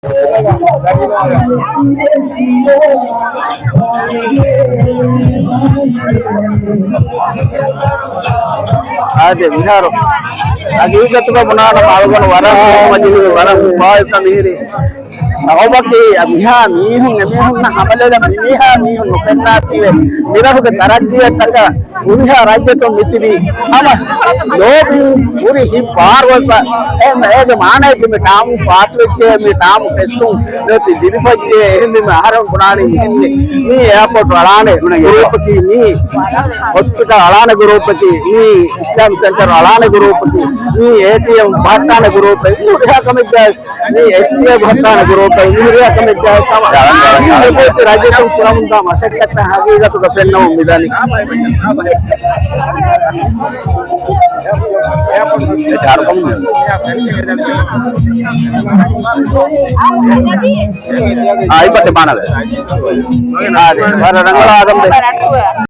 Ada bihar. Lagi ketika benar melakukan warang majlis warang baik sendiri. Sahabatki abihan mihun na hamale da miha mihun nufenna sive mira ko tarajjiya targa uriha rajya to mitri ama lobi uri hi par wasa em ege manai ki mitam pass vecche mitam testum loti dirifacche hindi me aharam punani ni airport alane group ki ni hospital alane group ki ni Islam center alane group ki ni ATM bhattana group ni uriha kamigas ni HCA bhattana group ini akan menjadi sama. Ini itu raja itu kurang utama. Saya kata hari itu kafir nama midani. Ibu di mana? Ada. Ada orang ada.